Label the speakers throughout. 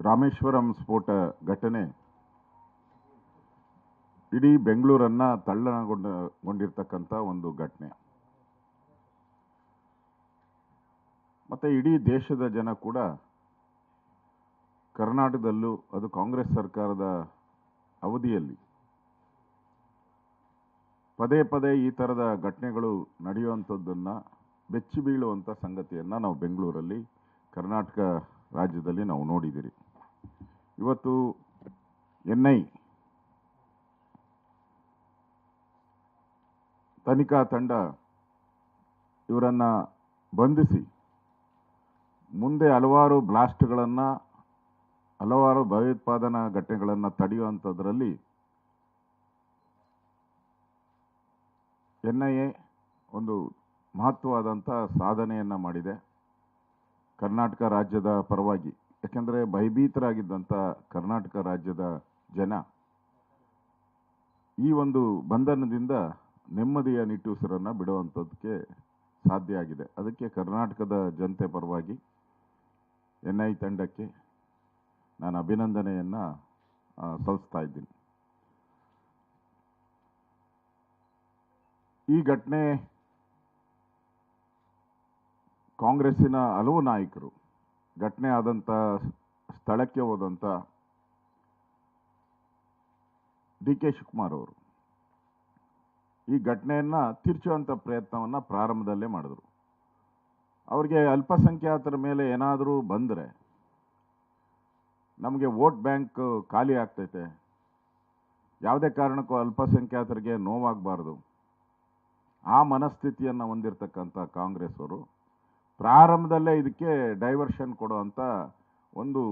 Speaker 1: ರಾಮೇಶ್ವರಂ ಸ್ಫೋಟ ಘಟನೆ ಇಡೀ ಬೆಂಗಳೂರನ್ನ ತಲ್ಲಣಗೊಂಡಿರ್ತಕ್ಕಂಥ ಒಂದು ಘಟನೆ. ಮತ್ತೆ ಇಡೀ ದೇಶದ ಜನ ಕೂಡ ಕರ್ನಾಟಕದಲ್ಲೂ ಅದು ಕಾಂಗ್ರೆಸ್ ಸರ್ಕಾರದ ಅವಧಿಯಲ್ಲಿ ಪದೇ ಪದೇ ಈ ಥರದ ಘಟನೆಗಳು ನಡೆಯುವಂಥದ್ದನ್ನು ಬೆಚ್ಚಿ ಬೀಳುವಂಥ ಸಂಗತಿಯನ್ನು ನಾವು ಬೆಂಗಳೂರಲ್ಲಿ ಕರ್ನಾಟಕ ರಾಜ್ಯದಲ್ಲಿ ನಾವು ನೋಡಿದ್ದೀರಿ. ಇವತ್ತು NI ತನಿಖಾ ತಂಡ ಇವರನ್ನು ಬಂಧಿಸಿ ಮುಂದೆ ಹಲವಾರು ಬ್ಲಾಸ್ಟ್ಗಳನ್ನು, ಹಲವಾರು ಭಯೋತ್ಪಾದನಾ ಘಟನೆಗಳನ್ನು ತಡೆಯುವಂಥದ್ರಲ್ಲಿ NIA ಒಂದು ಮಹತ್ವವಾದಂಥ ಸಾಧನೆಯನ್ನು ಮಾಡಿದೆ ಕರ್ನಾಟಕ ರಾಜ್ಯದ ಪರವಾಗಿ. ಯಾಕೆಂದರೆ ಭಯಭೀತರಾಗಿದ್ದಂಥ ಕರ್ನಾಟಕ ರಾಜ್ಯದ ಜನ ಈ ಒಂದು ಬಂಧನದಿಂದ ನೆಮ್ಮದಿಯ ನಿಟ್ಟುಸಿರನ್ನು ಬಿಡುವಂಥದ್ದಕ್ಕೆ ಸಾಧ್ಯ ಆಗಿದೆ. ಅದಕ್ಕೆ ಕರ್ನಾಟಕದ ಜನತೆ ಪರವಾಗಿ NI ತಂಡಕ್ಕೆ ನಾನು ಅಭಿನಂದನೆಯನ್ನು ಸಲ್ಲಿಸ್ತಾ ಇದ್ದೀನಿ. ಈ ಘಟನೆ ಕಾಂಗ್ರೆಸ್ಸಿನ ಹಲವು ನಾಯಕರು ಘಟನೆ ಆದಂಥ ಸ್ಥಳಕ್ಕೆ ಹೋದಂಥ DK ಶಿವಕುಮಾರ್ ಅವರು ಈ ಘಟನೆಯನ್ನು ತಿರ್ಚುವಂಥ ಪ್ರಯತ್ನವನ್ನು ಪ್ರಾರಂಭದಲ್ಲೇ ಮಾಡಿದ್ರು. ಅವರಿಗೆ ಅಲ್ಪಸಂಖ್ಯಾತರ ಮೇಲೆ ಏನಾದರೂ ಬಂದರೆ ನಮಗೆ ವೋಟ್ ಬ್ಯಾಂಕ್ ಖಾಲಿ ಆಗ್ತೈತೆ, ಯಾವುದೇ ಕಾರಣಕ್ಕೂ ಅಲ್ಪಸಂಖ್ಯಾತರಿಗೆ ನೋವಾಗಬಾರ್ದು, ಆ ಮನಸ್ಥಿತಿಯನ್ನು ಹೊಂದಿರತಕ್ಕಂಥ ಕಾಂಗ್ರೆಸ್ ಅವರು ಪ್ರಾರಂಭದಲ್ಲೇ ಇದಕ್ಕೆ ಡೈವರ್ಷನ್ ಕೊಡುವಂಥ ಒಂದು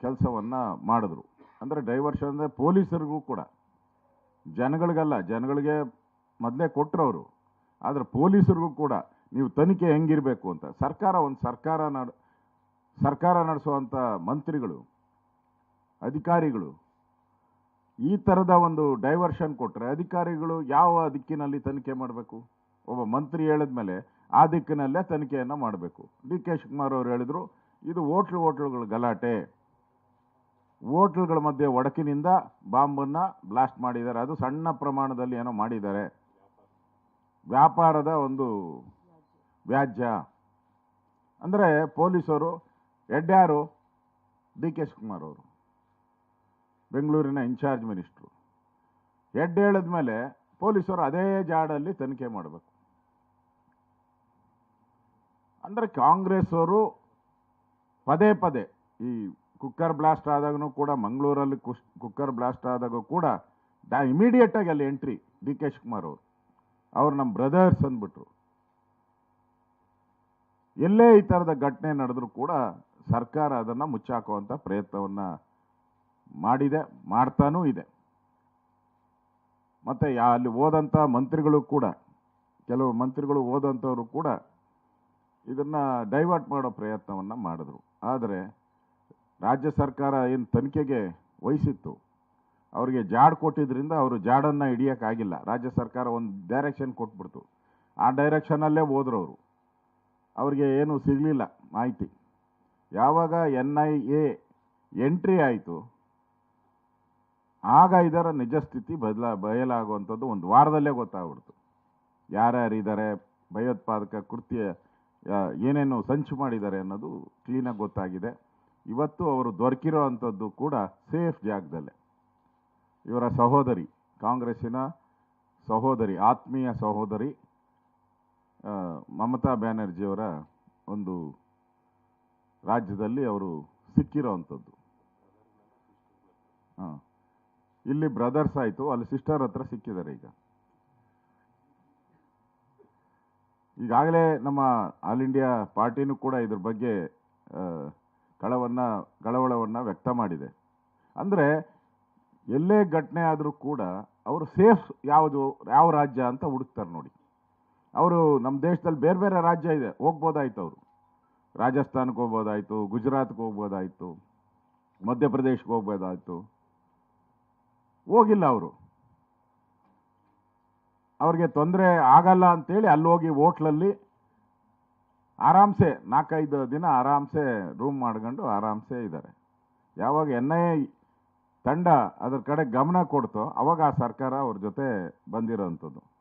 Speaker 1: ಕೆಲಸವನ್ನು ಮಾಡಿದ್ರು. ಅಂದರೆ ಡೈವರ್ಷನ್ ಅಂದರೆ ಪೊಲೀಸರಿಗೂ ಕೂಡ, ಜನಗಳಿಗಲ್ಲ, ಜನಗಳಿಗೆ ಮೊದಲೇ ಕೊಟ್ಟರವರು, ಆದರೆ ಪೊಲೀಸರಿಗೂ ಕೂಡ ನೀವು ತನಿಖೆ ಹೆಂಗಿರಬೇಕು ಅಂತ ಸರ್ಕಾರ ನಡೆಸುವಂಥ ಮಂತ್ರಿಗಳು, ಅಧಿಕಾರಿಗಳು ಈ ಥರದ ಒಂದು ಡೈವರ್ಷನ್ ಕೊಟ್ಟರೆ ಅಧಿಕಾರಿಗಳು ಯಾವ ದಿಕ್ಕಿನಲ್ಲಿ ತನಿಖೆ ಮಾಡಬೇಕು? ಒಬ್ಬ ಮಂತ್ರಿ ಹೇಳಿದ ಮೇಲೆ ಆ ದಿಕ್ಕಿನಲ್ಲೇ ತನಿಖೆಯನ್ನು ಮಾಡಬೇಕು. DK ಶಿವಕುಮಾರ್ ಅವರು ಹೇಳಿದರು, ಇದು ಹೋಟ್ಲುಗಳ ಗಲಾಟೆ, ಹೋಟ್ಲುಗಳ ಮಧ್ಯೆ ಒಡಕಿನಿಂದ ಬಾಂಬನ್ನು ಬ್ಲಾಸ್ಟ್ ಮಾಡಿದ್ದಾರೆ, ಅದು ಸಣ್ಣ ಪ್ರಮಾಣದಲ್ಲಿ ಏನೋ ಮಾಡಿದ್ದಾರೆ, ವ್ಯಾಪಾರದ ಒಂದು ವ್ಯಾಜ್ಯ. ಅಂದರೆ ಪೊಲೀಸರು ಯಾರು? DK ಶಿವಕುಮಾರ್ ಅವರು, ಬೆಂಗಳೂರಿನ ಇನ್ಚಾರ್ಜ್ ಮಿನಿಸ್ಟ್ರು. ಹೇಳಿದ ಮೇಲೆ ಪೊಲೀಸರು ಅದೇ ಜಾಡಲ್ಲಿ ತನಿಖೆ ಮಾಡಬೇಕು. ಅಂದರೆ ಕಾಂಗ್ರೆಸ್ ಅವರು ಪದೇ ಪದೇ ಈ ಕುಕ್ಕರ್ ಬ್ಲಾಸ್ಟ್ ಆದಾಗೂ ಕೂಡ, ಮಂಗಳೂರಲ್ಲಿ ಕುಕ್ಕರ್ ಬ್ಲಾಸ್ಟ್ ಆದಾಗ ಕೂಡ ಇಮಿಡಿಯೇಟಾಗಿ ಅಲ್ಲಿ ಎಂಟ್ರಿ DK ಶಿವಕುಮಾರ್ ಅವರು ನಮ್ಮ ಬ್ರದರ್ಸ್ ಅಂದ್ಬಿಟ್ರು. ಎಲ್ಲೇ ಈ ಥರದ ಘಟನೆ ನಡೆದರೂ ಕೂಡ ಸರ್ಕಾರ ಅದನ್ನು ಮುಚ್ಚಾಕುವಂಥ ಪ್ರಯತ್ನವನ್ನು ಮಾಡಿದೆ, ಮಾಡ್ತಾನೂ ಇದೆ. ಮತ್ತು ಅಲ್ಲಿ ಹೋದಂಥ ಮಂತ್ರಿಗಳು ಕೂಡ, ಕೆಲವು ಮಂತ್ರಿಗಳು ಹೋದಂಥವರು ಕೂಡ ಇದನ್ನು ಡೈವರ್ಟ್ ಮಾಡೋ ಪ್ರಯತ್ನವನ್ನು ಮಾಡಿದ್ರು. ಆದರೆ ರಾಜ್ಯ ಸರ್ಕಾರ ಏನು ತನಿಖೆಗೆ ವಹಿಸಿತ್ತು, ಅವರಿಗೆ ಜಾಡ್ ಕೊಟ್ಟಿದ್ದರಿಂದ ಅವರು ಜಾಡನ್ನು ಹಿಡಿಯೋಕ್ಕಾಗಿಲ್ಲ. ರಾಜ್ಯ ಸರ್ಕಾರ ಒಂದು ಡೈರೆಕ್ಷನ್ ಕೊಟ್ಬಿಡ್ತು, ಆ ಡೈರೆಕ್ಷನಲ್ಲೇ ಹೋದ್ರು ಅವರು, ಅವ್ರಿಗೆ ಏನೂ ಸಿಗಲಿಲ್ಲ ಮಾಹಿತಿ. ಯಾವಾಗ NIA ಎಂಟ್ರಿ ಆಯಿತು ಆಗ ಇದರ ನಿಜ ಸ್ಥಿತಿ ಬಯಲಾಗುವಂಥದ್ದು ಒಂದು ವಾರದಲ್ಲೇ ಗೊತ್ತಾಗ್ಬಿಡ್ತು. ಯಾರ್ಯಾರಿದ್ದಾರೆ, ಭಯೋತ್ಪಾದಕ ಕೃತ್ಯ ಏನೇನು ಸಂಚು ಮಾಡಿದ್ದಾರೆ ಅನ್ನೋದು ಕ್ಲೀನಾಗಿ ಗೊತ್ತಾಗಿದೆ. ಇವತ್ತು ಅವರು ದೊರಕಿರೋ ಅಂಥದ್ದು ಕೂಡ ಸೇಫ್ ಜಾಗದಲ್ಲೇ. ಇವರ ಸಹೋದರಿ, ಕಾಂಗ್ರೆಸ್ಸಿನ ಸಹೋದರಿ, ಆತ್ಮೀಯ ಸಹೋದರಿ ಮಮತಾ ಬ್ಯಾನರ್ಜಿಯವರ ಒಂದು ರಾಜ್ಯದಲ್ಲಿ ಅವರು ಸಿಕ್ಕಿರೋ ಅಂಥದ್ದು. ಇಲ್ಲಿ ಬ್ರದರ್ಸ್ ಆಯಿತು, ಅಲ್ಲಿ ಸಿಸ್ಟರ್ ಹತ್ರ ಸಿಕ್ಕಿದ್ದಾರೆ. ಈಗಾಗಲೇ ನಮ್ಮ ಆಲ್ ಇಂಡಿಯಾ ಪಾರ್ಟಿನೂ ಕೂಡ ಇದ್ರ ಬಗ್ಗೆ ಕಳವಳವನ್ನು ವ್ಯಕ್ತ ಮಾಡಿದೆ. ಅಂದರೆ ಎಲ್ಲೇ ಘಟನೆ ಆದರೂ ಕೂಡ ಅವರು ಸೇಫ್ ಯಾವ ರಾಜ್ಯ ಅಂತ ಹುಡುಕ್ತಾರೆ ನೋಡಿ. ಅವರು ನಮ್ಮ ದೇಶದಲ್ಲಿ ಬೇರೆ ಬೇರೆ ರಾಜ್ಯ ಇದೆ, ಹೋಗ್ಬೋದಾಯ್ತು, ಅವರು ರಾಜಸ್ಥಾನಕ್ಕೆ ಹೋಗ್ಬೋದಾಯಿತು, ಗುಜರಾತ್ಗೆ ಹೋಗ್ಬೋದಾಯಿತು, ಮಧ್ಯಪ್ರದೇಶಕ್ಕೆ ಹೋಗ್ಬೋದಾಯಿತು, ಹೋಗಿಲ್ಲ. ಅವ್ರಿಗೆ ತೊಂದರೆ ಆಗಲ್ಲ ಅಂತೇಳಿ ಅಲ್ಲಿ ಹೋಗಿ ಹೋಟ್ಲಲ್ಲಿ ಆರಾಮ್ಸೆ 4-5 ದಿನ ಆರಾಮ್ಸೆ ರೂಮ್ ಮಾಡ್ಕೊಂಡು ಆರಾಮ್ಸೆ ಇದ್ದಾರೆ. ಯಾವಾಗ NIA ತಂಡ ಅದ್ರ ಕಡೆ ಗಮನ ಕೊಡ್ತೋ ಅವಾಗ ಆ ಸರ್ಕಾರ ಅವ್ರ ಜೊತೆ ಬಂದಿರೋವಂಥದ್ದು.